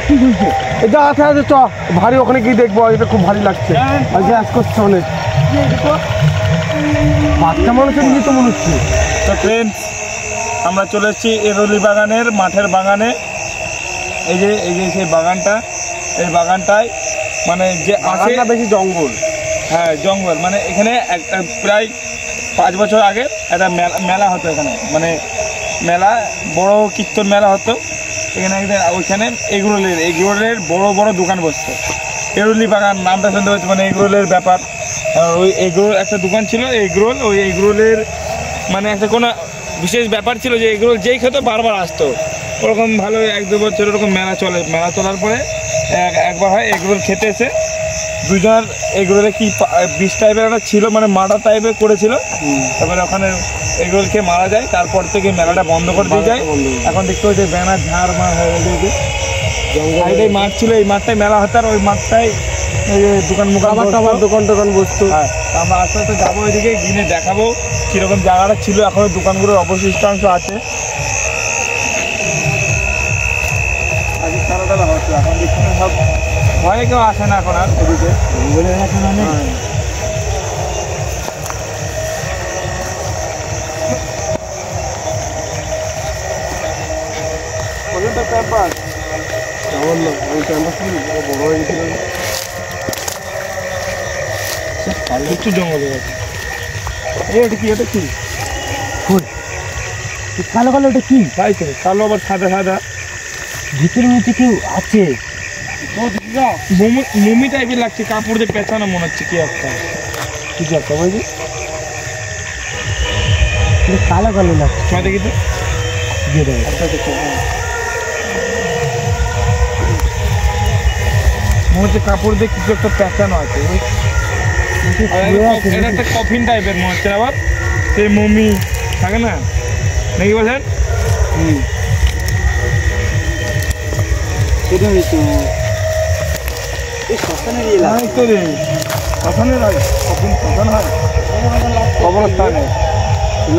কি ঝুলছে? এটা আছে আছে, চ ভারী, ওখানে কি দেখবো, এটা খুব ভারী লাগছে, গ্যাস করছে অনেক। বাচ্চা মানুষের নিয়ে তো মনে হচ্ছে। তো ফ্রেন্ডস, আমরা চলে এসেছি এরোলি বাগানের মাঠের বাগানে। এই যে সেই বাগানটা, এই বাগানটায় মানে যে আসে বেশি জঙ্গল। হ্যাঁ জঙ্গল, মানে এখানে প্রায় 5 বছর আগে একটা মেলা হতো এখানে, মানে মেলা বড় কীর্তন মেলা হতো এখানে। ওইখানে এগরোলের বড় বড় দোকান বসতো। এরোলি বাগান নামটা শুনতে পাচ্ছি, মানে এগরোলের ব্যাপার। ওই এগরোল একটা দোকান ছিল, এগরোল, ওই এগরোলের মানে একটা কোনো বিশেষ ব্যাপার ছিল যে এগরোল যেই খেতো বারবার আসতো। ওরকম ভালো 1-2 বছর ওরকম মেলা চলে। মেলা চলার পরে একবার হয় এগরোল খেতে এসে দুজনের এগরোলে কি বিষ টাইপের একটা ছিল, মানে মার্ডার টাইপের করেছিল। তারপরে ওখানে এগরোল খেয়ে মারা যায়। তারপর থেকে মেলাটা বন্ধ করে দিয়ে যায়। এখন দেখতে হচ্ছে ব্যানার ঝাড় হয়ে গেছে। সাইডেই মাঠ ছিল, এই মাঠটায় মেলা হতো, আর ওই মাঠটায় দোকান টোকান বসতো। হ্যাঁ, আমরা আস্তে আস্তে যাবো ওইদিকে, গিয়ে দেখাবো কীরকম জায়গাটা ছিল। এখনো দোকানগুলোর অবশিষ্টাংশ আছে। আগে খেলাটা হতো, এখন দেখছি সব ভয়ে কেউ আসে না এখন আর ওদিকে। ক্যাম্পাস বড় হয়ে গেছিল, প্রচুর জঙ্গল হয়ে গেছে। এটা কি ফুল কালো কালো, এটা কি? তাই তো, কালো আবার সাদা সাদা, ভিতরে মধ্যে কেউ আছে। মমি টাইপের লাগছে, কাপড় দিয়ে পেঁচানো মনে হচ্ছে কি একটা বুঝলি, কালো কালো লাগছে। দেখি তো, মনে হচ্ছে কাপড় দিয়ে কিছু একটা পেঁচানো আছে। এটা একটা কফিন টাইপের মনে হচ্ছে। আবার সেই মমি থাকে না নাকি বলছেন?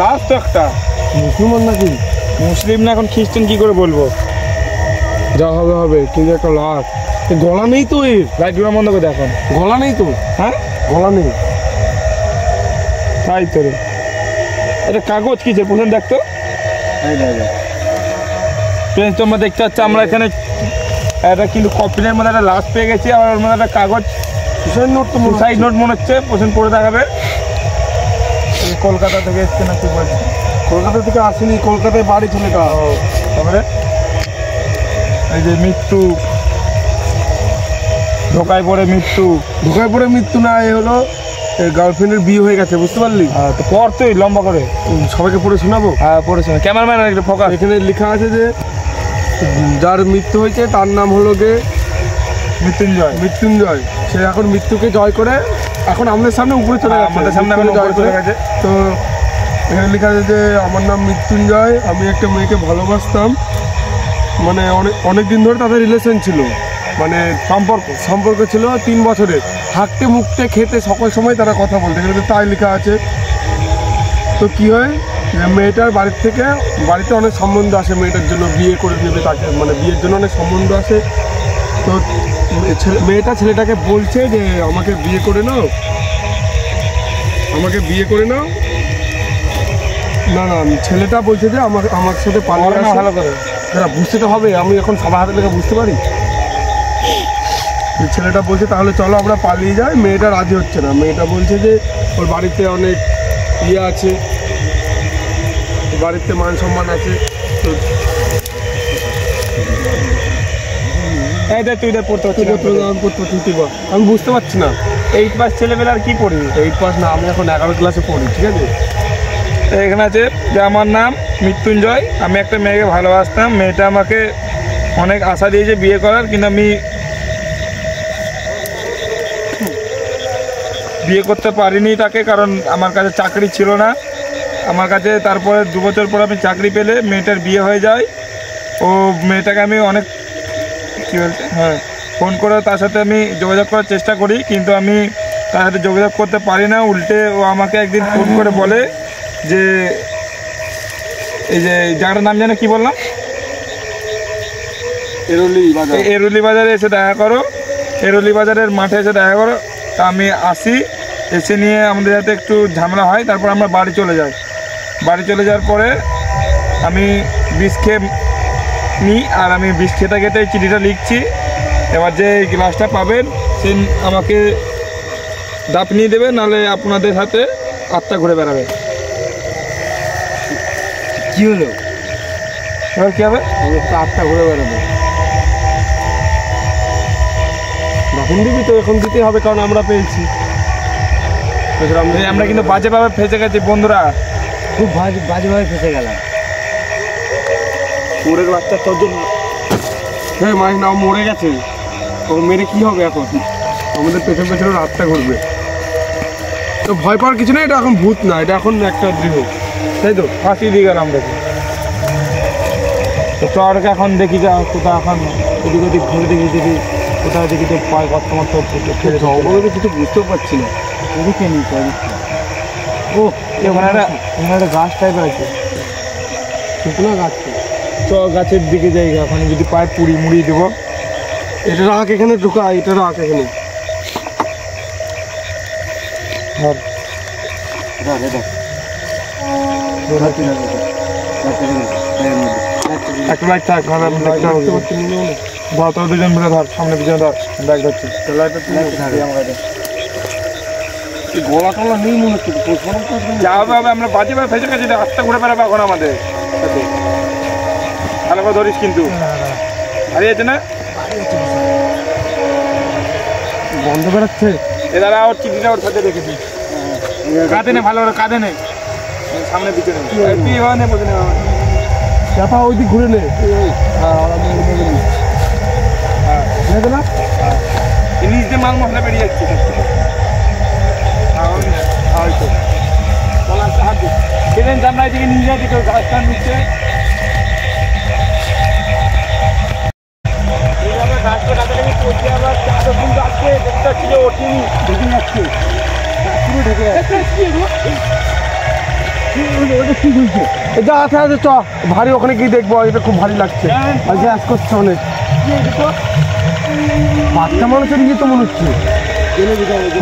লাস্ট একটা মুসলমান নাকি মুসলিম না, এখন খ্রিস্টান কি করে বলবো? যা হবে হবে, কিন্তু একটা লাশ। গলা নেই তো এর, লাইটগুলো বন্ধ করে দেখুন। গলা নেই তো। হ্যাঁ, গলা নেই। তাই তো রে, এটা কাগজ কিসের প্রথম দেখতো। তোমরা দেখতে পাচ্ছ আমরা এখানে একটা কিন্তু কপিনের মধ্যে একটা লাশ পেয়ে গেছি। আর ওর মধ্যে একটা কাগজ, সুসাইড নোট, তো সুসাইড নোট মনে হচ্ছে। প্রশ্ন পড়ে দেখাবে। কলকাতা থেকে এসছে না কি বলছে? কলকাতা থেকে আসেনি, কলকাতায় বাড়ি ছেলেটা। তারপরে এই যে মৃত্যু, ঢোকায় পড়ে মৃত্যু না, এ হলো গার্লফ্রেন্ডের বিয়ে হয়ে গেছে, বুঝতে পারলি? তো পড় তুই লম্বা করে, সবাইকে পড়ে শোনাবো। হ্যাঁ পড়ে শোনা। ক্যামেরাম্যান একটু ফোকাস। এখানে লেখা আছে যে যার মৃত্যু হয়েছে তার নাম হলো গে মৃত্যুঞ্জয়। সে এখন মৃত্যুকে জয় করে এখন আমাদের সামনে উপরে চলে গেছে, আমাদের সামনে জয় করে গেছে। তো এখানে লেখা আছে যে আমার নাম মৃত্যুঞ্জয়, আমি একটা মেয়েকে ভালোবাসতাম, মানে অনেক দিন ধরে তাদের রিলেশন ছিল, মানে সম্পর্ক ছিল 3 বছরের। হাঁটতে মুখতে খেতে সকল সময় তারা কথা বলতে, এখানে তাই লেখা আছে। তো কি হয়, মেয়েটার বাড়িতে অনেক সম্বন্ধ আসে মেয়েটার জন্য, বিয়ে করে নেবে তাকে, মানে বিয়ের জন্য অনেক সম্বন্ধ আসে। তো মেয়েটা ছেলেটাকে বলছে যে আমাকে বিয়ে করে নাও। না ছেলেটা বলছে যে আমার সাথে পালিয়ে আসো। ভালো করে দাঁড়া, বুঝতে তো হবে, আমি এখন সবার হাতে লেখা বুঝতে পারি। ছেলেটা বলছে তাহলে চলো আমরা পালিয়ে যাই। মেয়েটা রাজি হচ্ছে না। মেয়েটা বলছে যে ওর বাড়িতে অনেক আছে, বাড়িতে মান সম্মান আছে। তো আমি বুঝতে পারছি না। 8 পাস ছেলেবেলা আর কি পড়ি? 8 পাস না, আমি এখন 11 ক্লাসে পড়ি, ঠিক আছে? এখানে আছে যে আমার নাম মৃত্যুঞ্জয়, আমি একটা মেয়েকে ভালোবাসতাম, মেয়েটা আমাকে অনেক আশা দিয়েছে বিয়ে করার, কিন্তু আমি বিয়ে করতে পারিনি তাকে, কারণ আমার কাছে চাকরি ছিল না আমার কাছে। তারপরে 2 বছর পর আমি চাকরি পেলে মেয়েটার বিয়ে হয়ে যায়। ও মেয়েটাকে আমি অনেক কী বলছে, হ্যাঁ, ফোন করে তার সাথে আমি যোগাযোগ করার চেষ্টা করি, কিন্তু আমি তার সাথে যোগাযোগ করতে পারি না। উল্টে ও আমাকে একদিন ফোন করে বলে যে এই যে জায়গাটার নাম জানে কি বললাম, এরুলি বাজারে এসে দেখা করো, এরুলি বাজারের মাঠে এসে দেখা করো। তা আমি আসি, এসে নিয়ে আমাদের যাতে একটু ঝামেলা হয়, তারপর আমরা বাড়ি চলে যাই। বাড়ি চলে যাওয়ার পরে আমি বিষ খেয়ে নিই, আর আমি বিষ খেতে খেতে চিঠিটা লিখছি। এবার যে গ্লাসটা পাবেন সে আমাকে দাপিয়ে দেবে, নাহলে আপনাদের হাতে আত্মা ঘুরে বেড়াবে। কি হলো? এবার কী হবে? আটটা ঘুরে বেড়াবে। এখন দিবি তো, এখন দিতে হবে, কারণ আমরা পেয়েছি। আমরা কিন্তু বাজেভাবে ফেঁসে গেছি বন্ধুরা, খুব বাজেভাবে ফেসে গেলাম। মোড়ের বাচ্চা তোর জন্য মাছ নাও মরে গেছে, ও মেরে কি হবে এখন? আমাদের পেছন পেছনে রাতটা ঘুরবে। তো ভয় পাওয়ার কিছু নেই, এটা এখন ভূত না, এটা এখন একটা দৃঢ়, তাই তো? ফাঁসি দিয়ে গেলাম দেখি। তো চরকে এখন দেখি যা কোথাও এখন এদিক ওদিক ঘুরে দেখি দেখি কোথাও দেখি তো পায় কষ্টমার তো ছেড়ে জঙ্গলে তো কিছু বুঝতেও পারছি না। এদিকে নিই তো, ও ওখানে একটা গাছ টাইপের আছে, শুকনো গাছ তো। চ গাছের দিকে যাই, ওখানে যদি পায় পুড়ি মুড়ি দেবো। এটা রাখ এখানে, ঢুকা এটা রাখ এখানে। একটা লাইট থাক, ধর তোর দুজন মিলে ধর, সামনে পিছনে ধর, ব্যাগ ধরছি। গলা টলা নেই মনে হচ্ছে। যা হবে হবে, আমরা বাজে ভাবে ফেসে গেছি, রাস্তা ঘুরে বেড়াবো এখন আমাদের সাথে। ভালো করে ধরিস কিন্তু, হারিয়েছে না? বন্ধ বেড়াচ্ছে। এদারা ওর চিঠিটা ওর সাথে রেখেছি, কাঁধে নে, ভালো করে কাঁধে নে, সামনে পিছনে তুই এভাবে নে, বোঝে চাপা ওই দিক ঘুরে নে। না নিচ দিয়ে মাল মশলা বেরিয়ে যাচ্ছে। সেদিন আমরা এদিকে নিয়ে যাই, দিকে গাছটা নিচ্ছে গাছটা কাছে লেগে চলছে। আবার চারজন যাচ্ছে, দেখতে পাচ্ছি যে ওঠেনি, ঢেকে যাচ্ছে, পুরো ঢেকে যাচ্ছে। যা আছে আছে, চ ভারী ওখানে গিয়ে দেখবো, এটা খুব ভারী লাগছে। আর গ্যাস করছে অনেক। বাচ্চা মানুষের ইয়ে তো মনে হচ্ছে।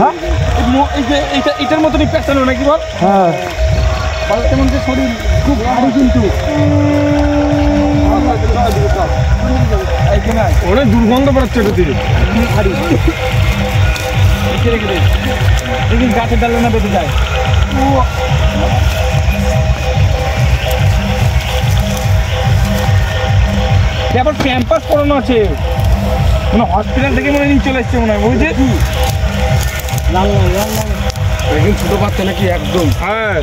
হ্যাঁ এই যে এটার মতনই পেঁচানো নাকি বল? হ্যাঁ, বাচ্চা মানুষের শরীর খুব ভারী কিন্তু অনেক দুর্গন্ধ বেরোচ্ছে এটা দিয়ে। দেখি গাছের ডালে না বেঁধে যায়। আবার ক্যাম্পাস পড়ানো আছে, মানে হসপিটাল থেকে মনে নিয়ে চলে এসছে মনে হয়, বুঝছে? একদম ছোট বাচ্চা নাকি একদম। হ্যাঁ,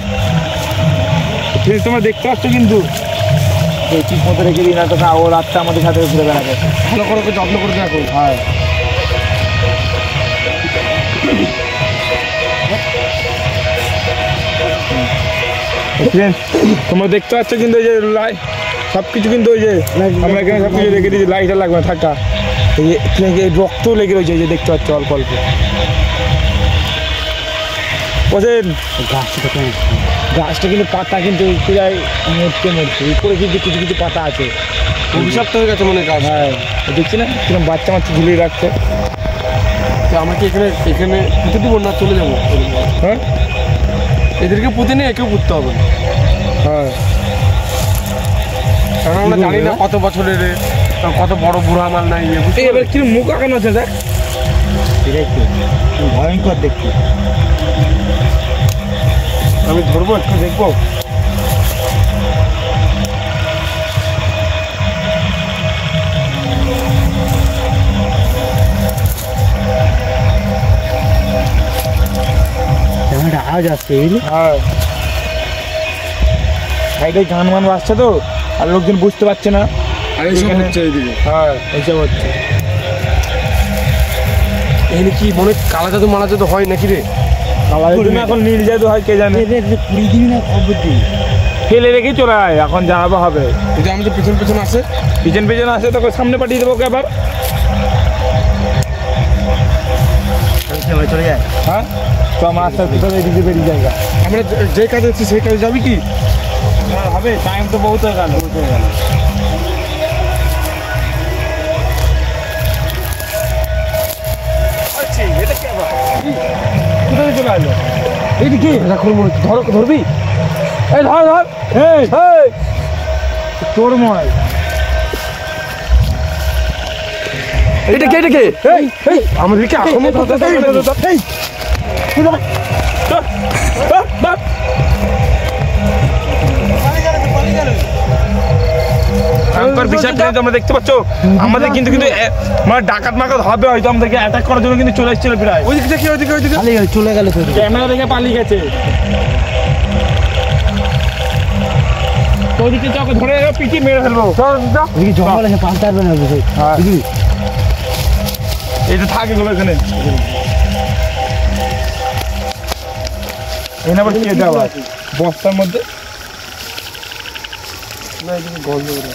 তোমরা দেখতে পাচ্ছ কিন্তু ঠিক মতো রেখে দিই না তো, ও রাতটা আমাদের সাথে ঘুরে বেড়াবে। ভালো করে যত্ন করে দেখো। হ্যাঁ, তোমরা দেখতে পাচ্ছ কিন্তু ওই যে লাইট সব কিছু, কিন্তু ওই যে আমরা এখানে সব কিছু রেখে দিয়েছি, লাইটটা লাগবে না থাকা। এই রক্ত লেগে রয়েছে, যে দেখতে পাচ্ছ অল্প অল্প। বসেন, গাছটা কিন্তু পাতা কিন্তু প্রায় মরতে মরছে, উপরে কিন্তু কিছু কিছু পাতা আছে, অভিশপ্ত হয়ে গেছে মনে হয় গাছ। হ্যাঁ দেখছি না কিরকম বাচ্চা মাচ্চা ঝুলিয়ে রাখছে। তো আমাকে এখানে এখানে পুঁতে দিব না, চলে যাবো? হ্যাঁ, এদেরকে পুঁতে নিয়ে একেও পুঁততে হবে। হ্যাঁ, কারণ আমরা জানি না কত বছরের, কত বড় বুড়া মাল নাই। এবার কিরকম মুখ আঁকানো আছে দেখ, ভয়ঙ্কর দেখতে। আমি ধরবো, একটু দেখবো। একটা আওয়াজ আসছে, বুঝলি? হ্যাঁ, সাইডে গান মান বাজছে তো, আর লোকজন বুঝতে পারছে না। আর এইসব হচ্ছে এইদিকে। হ্যাঁ, এইসব হচ্ছে। এখানে কি মনে কালা জাদু মালা জাদু হয় নাকি রে? তুমি এখন নীল জাদু হয় কে জানে, পুরি দিবি না খবর দিবি? ফেলে রেখেই চলে আয়, এখন জানাবো হবে। যদি আমাদের পিছন পিছন আসে, পিছন পিছন আসে তোকে সামনে পাঠিয়ে দেবো ওকে আবার। চলে যায়। হ্যাঁ, তো আমার আস্তে আস্তে তোদের এদিকে বেরিয়ে জায়গা আমরা যে কাজে আছি সেই কাজে যাবি কি? হবে, টাইম তো বহুত হয়ে গেল। এটা কি এখন মনে হচ্ছে ধর ধরবি এই ধর ধর এই এই তোর ময় এটা কে এই এই আমাদেরকে আক্রমণ করতে এই বিশাল প্রাণী তোমরা দেখতে পাচ্ছ আমাদের কিন্তু মানে ডাকাত মাকাত হবে হয়তো আমাদেরকে অ্যাটাক করার জন্য কিন্তু চলে এসেছিল প্রায় ওইদিকে দেখি ওইদিকে পালিয়ে গেল, চলে গেল তো। ক্যামেরা দেখে পালিয়ে গেছে তো ওদিকে চকে ধরে পিটি মেরে ফেলবো ওদিকে জঙ্গল আছে, পাল্টা পারবে না বুঝি। হ্যাঁ। বুঝলি? এই তো থাকে গুলো এখানে এখানে আবার কি দেওয়া বস্তার মধ্যে না এদিকে গন্ধ করে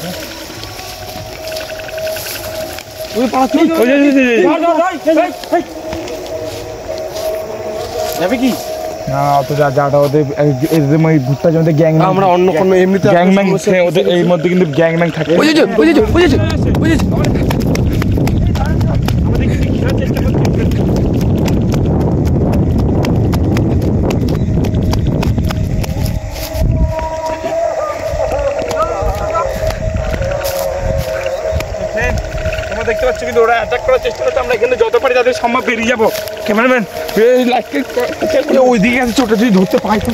যাবে কি না অত যাটা ওদের এদের মানে ভুট্টা জমিতে গ্যাং আমরা অন্য কোনো এমনিতে গ্যাংম্যাং ওদের এই মধ্যে কিন্তু গ্যাংম্যাং থাকে বুঝেছো তোমরা দেখতে পাচ্ছ কিন্তু ওরা অ্যাটাক করার চেষ্টা করছে আমরা এখানে যত পারি তাদের সম্ভব বেরিয়ে যাবো ক্যামেরাম্যান ওইদিকে আছে ছোট যদি ধরতে পাই তো